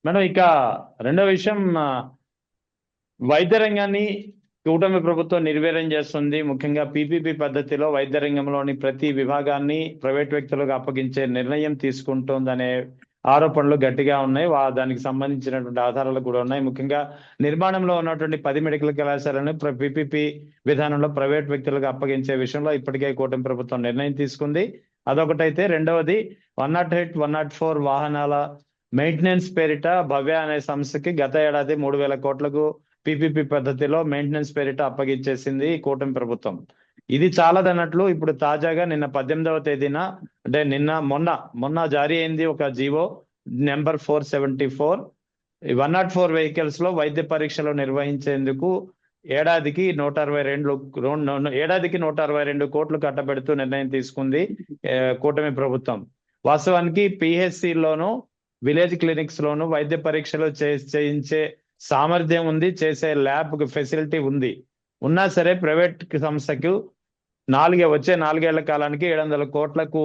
Madam ఇక రెండో విషయం, వైద్య రంగాన్ని కూటమి ప్రభుత్వం నిర్వీర్యం చేస్తుంది. ముఖ్యంగా పీపీపీ పద్ధతిలో వైద్య రంగంలోని ప్రతి విభాగాన్ని ప్రైవేట్ వ్యక్తులకు అప్పగించే నిర్ణయం తీసుకుంటోందనే ఆరోపణలు గట్టిగా ఉన్నాయి. దానికి సంబంధించినటువంటి ఆధారాలు కూడా ఉన్నాయి. ముఖ్యంగా నిర్మాణంలో ఉన్నటువంటి 10 మెడికల్ కళాశాలను పీపీపీ విధానంలో ప్రైవేట్ వ్యక్తులకు అప్పగించే విషయంలో ఇప్పటికే కూటమి ప్రభుత్వం నిర్ణయం తీసుకుంది. అదొకటైతే, రెండవది 108, 104 వాహనాల మెయింటెనెన్స్ పేరిట భవ్య అనే సంస్థకి గత ఏడాది 3,000 కోట్లకు పీపీపీ పద్ధతిలో మెయింటెనెన్స్ పేరిట అప్పగించేసింది కూటమి ప్రభుత్వం. ఇది చాలదన్నట్లు ఇప్పుడు తాజాగా నిన్న 18వ తేదీన, అంటే మొన్న జారీ అయింది ఒక జీవో నెంబర్ 474. 104 వెహికల్స్ లో వైద్య పరీక్షలు నిర్వహించేందుకు ఏడాదికి 162 కోట్లు కట్టబెడుతూ నిర్ణయం తీసుకుంది కూటమి ప్రభుత్వం. వాస్తవానికి పిహెచ్సిలోను విలేజ్ క్లినిక్స్ లోను వైద్య పరీక్షలు చేయించే సామర్థ్యం ఉంది, చేసే ల్యాబ్ ఫెసిలిటీ ఉంది. ఉన్నా సరే ప్రైవేట్ సంస్థకు వచ్చే 4 ఏళ్ల కాలానికి 700 కోట్లకు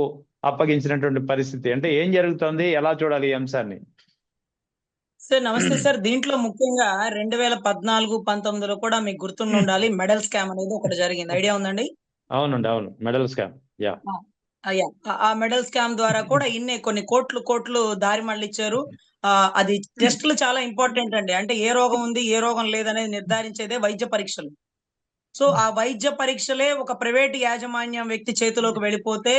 అప్పగించినటువంటి పరిస్థితి. అంటే ఏం జరుగుతోంది, ఎలా చూడాలి ఈ అంశాన్ని? సార్ నమస్తే సార్. దీంట్లో ముఖ్యంగా 2014-19లో కూడా మీకు గుర్తుండి ఉండాలి, మెడల్ స్కామ్ అనేది ఒకటి జరిగింది. ఐడియా ఉందండి? అవునండి, అవును, మెడల్ స్కామ్. యా, ఆ మెడల్ స్కామ్ ద్వారా కూడా కొన్ని కోట్లు దారి మళ్ళిచ్చారు. అది టెస్టులు చాలా ఇంపార్టెంట్ అండి. అంటే ఏ రోగం ఉంది, ఏ రోగం లేదనేది నిర్ధారించేదే వైద్య పరీక్షలు. సో ఆ వైద్య పరీక్షలే ఒక ప్రైవేట్ యాజమాన్యం వ్యక్తి చేతిలోకి వెళ్ళిపోతే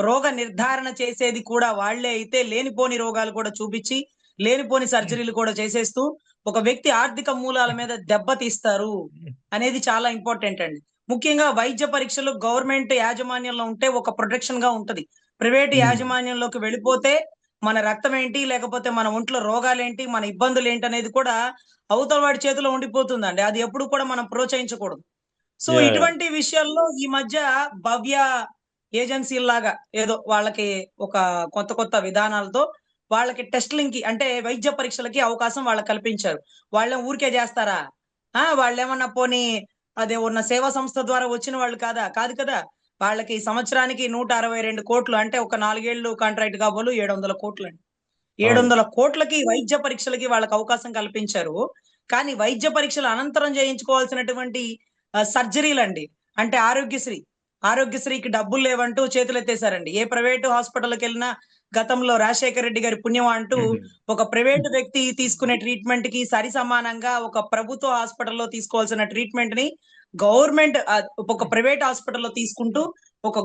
రోగ నిర్ధారణ చేసేది కూడా వాళ్లే అయితే లేనిపోని రోగాలు కూడా చూపించి లేనిపోని సర్జరీలు కూడా చేసేస్తూ ఒక వ్యక్తి ఆర్థిక మూలాల మీద దెబ్బతీస్తారు అనేది చాలా ఇంపార్టెంట్ అండి. ముఖ్యంగా వైద్య పరీక్షలు గవర్నమెంట్ యాజమాన్యంలో ఉంటే ఒక ప్రొటెక్షన్ గా ఉంటది. ప్రైవేట్ యాజమాన్యంలోకి వెళ్ళిపోతే మన రక్తం ఏంటి, లేకపోతే మన ఒంట్లో రోగాలేంటి, మన ఇబ్బందులు ఏంటి అనేది కూడా అవతల వాడి చేతిలో ఉండిపోతుందండి. అది ఎప్పుడు కూడా మనం ప్రోత్సహించకూడదు. సో ఇటువంటి విషయాల్లో ఈ మధ్య భవ్య ఏజెన్సీలాగా ఏదో వాళ్ళకి ఒక కొత్త విధానాలతో వాళ్ళకి టెస్ట్లింగ్ అంటే వైద్య పరీక్షలకి అవకాశం వాళ్ళకి కల్పించారు. వాళ్ళని ఊరికే చేస్తారా? వాళ్ళేమన్నా పోనీ అదే ఉన్న సేవా సంస్థ ద్వారా వచ్చిన వాళ్ళు కాదు కదా. వాళ్ళకి సంవత్సరానికి 162 కోట్లు, అంటే ఒక 4 ఏళ్ళు కాంట్రాక్ట్ కాబోలు 700 కోట్లు అండి. 700 కోట్లకి వైద్య పరీక్షలకి వాళ్ళకి అవకాశం కల్పించారు. కానీ వైద్య పరీక్షల అనంతరం చేయించుకోవాల్సినటువంటి సర్జరీలు అండి, అంటే ఆరోగ్యశ్రీకి డబ్బులు లేవంటూ చేతులు ఎత్తేసారండి. ఏ ప్రైవేటు హాస్పిటల్కి వెళ్ళినా గతంలో రాజశేఖర రెడ్డి గారి పుణ్యం అంటూ ఒక ప్రైవేటు వ్యక్తి తీసుకునే ట్రీట్మెంట్ కి సరి సమానంగా ఒక ప్రభుత్వ హాస్పిటల్లో తీసుకోవాల్సిన ట్రీట్మెంట్ ని గవర్నమెంట్ ఒక ప్రైవేట్ హాస్పిటల్లో తీసుకుంటూ ఒక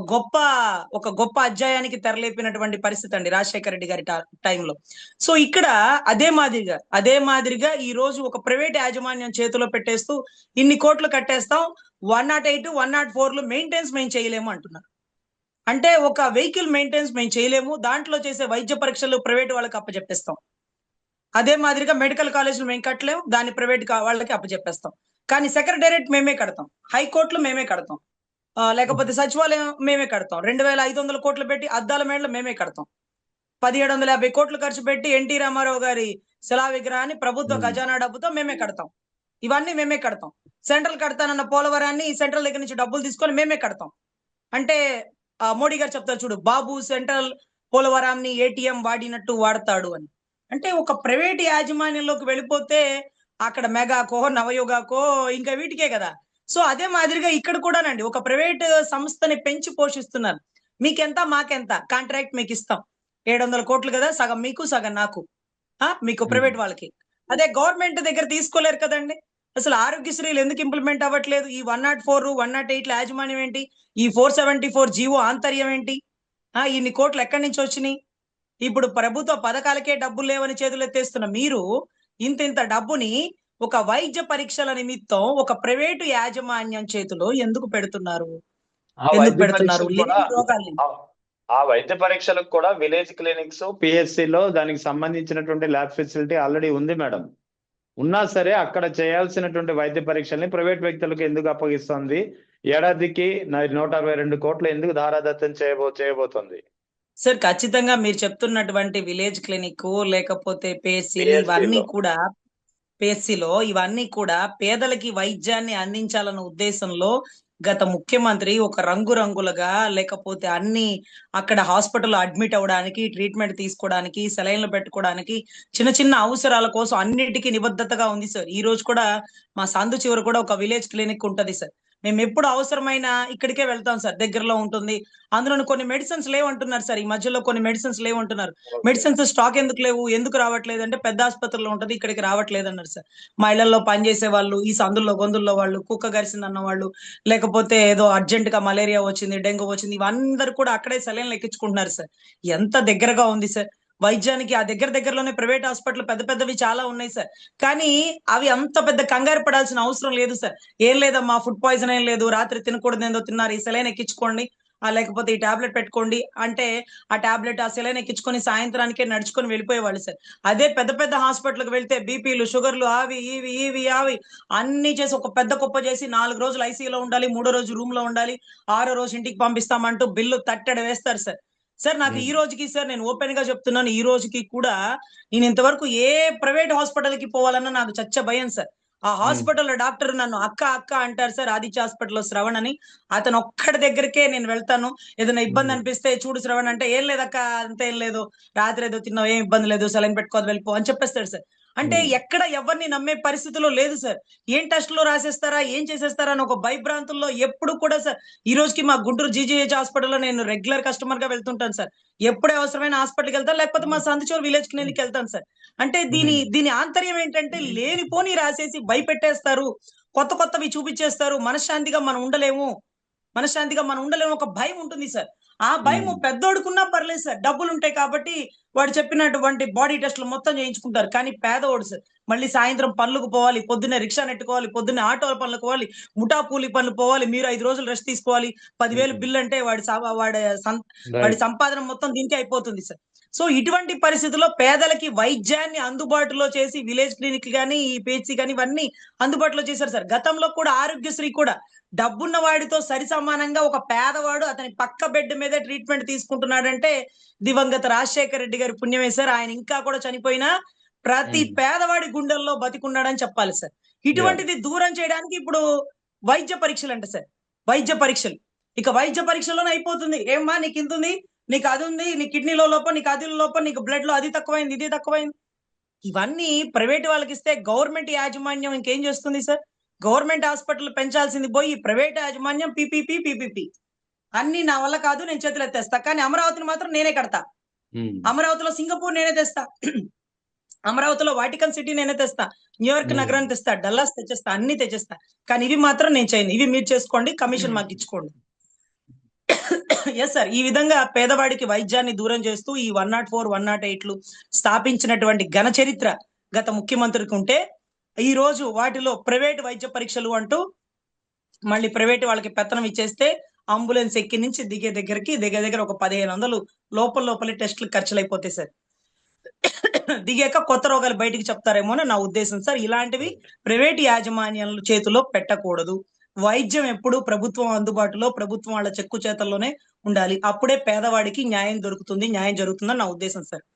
గొప్ప అధ్యాయానికి తెరలేపినటువంటి పరిస్థితి అండి రాజశేఖర రెడ్డి గారి టైంలో. సో ఇక్కడ అదే మాదిరిగా ఈ రోజు ఒక ప్రైవేట్ యాజమాన్యం చేతిలో పెట్టేస్తూ ఇన్ని కోట్లు కట్టేస్తాం, 108, 104 మెయింటెనెన్స్ మేము చేయలేము అంటున్నారు. అంటే ఒక వెహికల్ మెయింటెనెన్స్ మేము చేయలేము, దాంట్లో చేసే వైద్య పరీక్షలు ప్రైవేట్ వాళ్ళకి అప్పచెప్పేస్తాం. అదే మాదిరిగా మెడికల్ కాలేజీలు మేము కట్టలేము, దాన్ని ప్రైవేట్ వాళ్ళకి అప్పచెప్పేస్తాం. కానీ సెక్రటేరియట్ మేమే కడతాం, హైకోర్టులు మేమే కడతాం, లేకపోతే సచివాలయం మేమే కడతాం, 2,500 కోట్లు పెట్టి అద్దాల మేడలు మేమే కడతాం, 1,750 కోట్లు ఖర్చు పెట్టి ఎన్టీ రామారావు గారి శిలా విగ్రహాన్ని ప్రభుత్వ ఖజానా డబ్బుతో మేమే కడతాం. ఇవన్నీ మేమే కడతాం. సెంట్రల్ కడతానన్న పోలవరాన్ని సెంట్రల్ దగ్గర నుంచి డబ్బులు తీసుకొని మేమే కడతాం. అంటే మోడీ గారు చెప్తారు చూడు, బాబు సెంట్రల్ పోలవరాన్ని ఏటీఎం వాడినట్టు వాడతాడు అని. అంటే ఒక ప్రైవేట్ యాజమాన్యంలోకి వెళ్ళిపోతే అక్కడ మెగాకో, నవయుగాకో, ఇంకా వీటికే కదా. సో అదే మాదిరిగా ఇక్కడ కూడానండి ఒక ప్రైవేట్ సంస్థని పెంచి పోషిస్తున్నారు. మీకెంత మాకెంత కాంట్రాక్ట్ మీకు ఇస్తాం, 700 కోట్లు కదా, సగం మీకు సగం నాకు, మీకు ప్రైవేట్ వాళ్ళకి. అదే గవర్నమెంట్ దగ్గర తీసుకోలేరు కదండి. అసలు ఆరోగ్యశ్రీలు ఎందుకు ఇంప్లిమెంట్ అవ్వట్లేదు? ఈ 104, 108 యాజమాన్యం ఏంటి? ఈ 474 జీవో ఆంతర్యం ఏంటి? ఇన్ని కోట్లు ఎక్కడి నుంచి వచ్చినాయి? ఇప్పుడు ప్రభుత్వ పథకాలకే డబ్బులు లేవని చేతులు ఎత్తేస్తున్న మీరు ఇంత డబ్బుని ఒక వైద్య పరీక్షల నిమిత్తం ఒక ప్రైవేటు యాజమాన్యం చేతిలో ఎందుకు పెడుతున్నారు? ఆ వైద్య పరీక్షలకు కూడా విలేజ్ క్లినిక్స్, పిహెచ్సిలో దానికి సంబంధించినటువంటి ల్యాబ్ ఫెసిలిటీ ఆల్రెడీ ఉంది మేడం. ఉన్నా సరే అక్కడ చేయాల్సినటువంటి వైద్య పరీక్షల్ని ప్రైవేట్ వ్యక్తులకు ఎందుకు అప్పగిస్తుంది? ఏడాదికి 162 కోట్లు ఎందుకు ధారాదత్తం చేయబోతుంది? సార్ ఖచ్చితంగా మీరు చెప్తున్నటువంటి విలేజ్ క్లినిక్ లేకపోతే పిహెచ్సిలో ఇవన్నీ కూడా పేదలకి వైద్యాన్ని అందించాలన్న ఉద్దేశంలో గత ముఖ్యమంత్రి ఒక రంగురంగులుగా లేకపోతే అన్ని అక్కడ హాస్పిటల్‌లో అడ్మిట్ అవ్వడానికి, ట్రీట్మెంట్ తీసుకోవడానికి, సెలైన్‌లు పెట్టుకోవడానికి, చిన్న చిన్న అవసరాల కోసం అన్నిటికి నిబద్ధతగా ఉంది సార్. ఈ రోజు కూడా మా సందు చివర కూడా ఒక విలేజ్ క్లినిక్ ఉంటది సార్. మేమెప్పుడు అవసరమైనా ఇక్కడికే వెళ్తాం సార్. దగ్గరలో ఉంటుంది. అందులోను కొన్ని మెడిసిన్స్ లేవంటున్నారు సార్. ఈ మధ్యలో కొన్ని మెడిసిన్స్ లేవంటున్నారు. ఓకే. మెడిసిన్స్ స్టాక్ ఎందుకు లేవు? ఎందుకు రావట్లేదంటే పెద్ద ఆసుపత్రిలో ఉంటది. ఇక్కడికి రావట్లేదన్నారు సార్. మా ఇళ్లల్లో పనిచేసే వాళ్ళు, ఈ సందుల్లో, గొందుల్లో వాళ్ళు, కుక్క కరిసిందన్న వాళ్ళు, లేకపోతే ఏదో అర్జెంట్‌గా మలేరియా వచ్చింది, డెంగ్యూ వచ్చింది. ఇవందరూ కూడా అక్కడే సెలైన్‌లు ఎక్కించుకుంటున్నారు సార్. ఎంత దగ్గరగా ఉంది సార్. వైద్యానికి ఆ దగ్గరలోనే ప్రైవేట్ హాస్పిటల్ పెద్ద పెద్దవి చాలా ఉన్నాయి సార్. కానీ అవి అంత పెద్ద కంగారు పడాల్సిన అవసరం లేదు సార్. "ఏం లేదమ్మా ఫుడ్ పాయిజన్ ఏం లేదు. రాత్రి తినకూడదేందో తిన్నారు. ఈ సెలైన్ ఎక్కించుకోండి. లేకపోతే ఈ టాబ్లెట్ పెట్టుకోండి" అంటే ఆ టాబ్లెట్, ఆ సెలైన్ ఎక్కించుకొని సాయంత్రానికే నడుచుకొని వెళ్ళిపోయేవాళ్ళు సార్. అదే పెద్ద పెద్ద హాస్పిటల్‌కి వెళ్తే బీపీలు, షుగర్‌లు అవి, అవి అన్నీ చేసి ఒక పెద్ద కుప్ప చేసి 4 రోజులు ఐసీయూలో ఉండాలి. మూడో రోజు రూమ్‌లో ఉండాలి. ఆరో రోజు ఇంటికి పంపిస్తామంటూ బిల్లు తట్టెడ వేస్తారు సార్. సార్ నాకు ఈ హ్మ్. రోజుకి సార్ నేను ఓపెన్‌గా చెప్తున్నాను. ఈ రోజుకి కూడా నేను ఇంతవరకు ఏ ప్రైవేట్ హాస్పిటల్‌కి పోవాలన్నా నాకు చచ్చ భయం సార్. ఆ హ్మ్. హాస్పిటల్‌లో డాక్టర్ నన్ను అక్క, అక్క అంటారు సార్. ఆదిత్య హాస్పిటల్‌లో శ్రవణ్ అని. అతను ఒక్కడి దగ్గరికే నేను వెళ్తాను. ఏదైనా ఇబ్బంది హ్మ్. అనిపిస్తే చూడు శ్రవణ్ అంటే, "ఏం లేదక్క అంతేం లేదు. రాత్రి ఏదో తిన్నావు. ఏం ఇబ్బంది లేదు. సెలైన్ పెట్టుకో వెళ్ళిపో" అని చెప్పేస్తాడు సార్. అంటే హ్మ్. ఎక్కడ ఎవరిని నమ్మే పరిస్థితిలో లేదు సార్. ఏం టెస్ట్‌లు రాసేస్తారా? ఏం చేసేస్తారా? అని ఒక భయభ్రాంతుల్లో ఎప్పుడు కూడా సార్. ఈ రోజుకి మా గుంటూరు జీజీహెచ్ హాస్పిటల్‌లో నేను రెగ్యులర్ కస్టమర్‌గా వెళ్తుంటాను సార్. ఎప్పుడు అవసరమైన హాస్పిటల్‌కెళ్తాను. లేకపోతే మా సందుచూరు విలేజ్ క్లినిక్‌కెళ్తాను సార్. అంటే దీని హ్మ్. దీని ఆంతర్యం ఏంటంటే లేనిపోని రాసేసి భయపెట్టేస్తారు. కొత్త కొత్తవి చూపిచ్చేస్తారు. మనశ్శాంతిగా మనం ఉండలేము. ఒక భయం ఉంటుంది సార్. ఆ భయము హ్మ్. పెద్దోడికున్నా పర్లేదు సార్. డబ్బులుంటాయి కాబట్టి వాడు చెప్పినటువంటి బాడీ టెస్ట్‌లు మొత్తం చేయించుకుంటారు. కానీ పేదోడు సార్. మళ్ళీ సాయంత్రం పనులకు పోవాలి. పొద్దున్నే రిక్షా నెట్టుకోవాలి. పొద్దున్నే ఆటో పనులకు పోవాలి. ముఠా కూలి పనులు పోవాలి. మీరు 5 రోజులు రెస్ట్ తీసుకోవాలి. 10,000 హ్మ్. బిల్ అంటే వాడి రైట్. సంపాదన మొత్తం దీనికే అయిపోతుంది సార్. సో, ఇటువంటి పరిస్థితుల్లో పేదలకి వైద్యాన్ని అందుబాటులో చేసి విలేజ్ క్లినిక్‌లు గాని, ఈ పీహెచ్‌సి గాని ఇవన్నీ అందుబాటులో చేశారు సార్. గతంలో కూడా ఆరోగ్యశ్రీ కూడా డబ్బున్న వాడితో సరి సమానంగా ఒక పేదవాడు అతని పక్క బెడ్ మీదే ట్రీట్మెంట్ తీసుకుంటున్నాడంటే దివంగత రాజశేఖర రెడ్డి గారి పుణ్యమే సార్. ఆయన ఇంకా కూడా చనిపోయినా ప్రతి హ్మ్. పేదవాడి గుండెల్లో బతికున్నాడని చెప్పాలి సార్. యాహ్! ఇటువంటిది దూరం చేయడానికి ఇప్పుడు వైద్య పరీక్షలంట సార్. వైద్య పరీక్షలు. ఇక వైద్య పరీక్షలోనే అయిపోతుంది. "ఏమ్మా నీకింతుంది, నీకు అదుంది, నీ కిడ్నీలో లోపం, నీకు అది లోపం, నీకు బ్లడ్‌లో అది తక్కువైంది, ఇది తక్కువైంది." ఇవన్నీ ప్రైవేట్ వాళ్ళకిస్తే గవర్నమెంట్ యాజమాన్యం ఇంకేం చేస్తుంది సార్? గవర్నమెంట్ హాస్పిటల్ పెంచాల్సింది పోయి ప్రైవేట్ యాజమాన్యం పీపీపీ. అన్నీ నా వల్ల కాదు నేను చేతులెత్తేస్తా. కానీ అమరావతిని మాత్రం నేనే కడతా. హ్మ్. అమరావతిలో సింగపూర్ నేనే తెస్తా. అమరావతిలో వాటికన్ సిటీ నేనే తెస్తా. న్యూయార్క్ హ్మ్. నగరాన్ని తెస్తా. డల్లాస్ తెచ్చేస్తా. అన్నీ తెచ్చేస్తా. కానీ ఇవి మాత్రం నేను చేయను. ఇవి మీరు చేసుకోండి. కమిషన్ మాకిచ్చుకోండి. Yes sir. ఈ విధంగా పేదవాడికి వైద్యాన్ని దూరం చేస్తూ ఈ 104, 108లు స్థాపించినటువంటి ఘన చరిత్ర గత ముఖ్యమంత్రికి ఉంటే, ఈరోజు వాటిలో ప్రైవేట్ వైద్య పరీక్షలు అంటూ మళ్ళీ ప్రైవేట్ వాళ్ళకి పెత్తనం ఇచ్చేస్తే అంబులెన్స్ ఎక్కి నుంచి దిగే దగ్గరికి దగ్గర దగ్గర ఒక 1500 లోపలే టెస్ట్‌లకి ఖర్చులయిపోతాయి సార్. దిగాక కొత్త రోగాలు బయటికి చెప్తారేమో అని నా ఉద్దేశం సార్. ఇలాంటివి రైట్. ప్రైవేట్ యాజమాన్యాల చేతిలో పెట్టకూడదు. వైద్యం ఎప్పుడు ప్రభుత్వం అందుబాటులో, ప్రభుత్వం వాళ్ళ చెక్కు చేతల్లోనే ఉండాలి. అప్పుడే పేదవాడికి న్యాయం దొరుకుతుంది. న్యాయం జరుగుతుందని నా ఉద్దేశం సార్.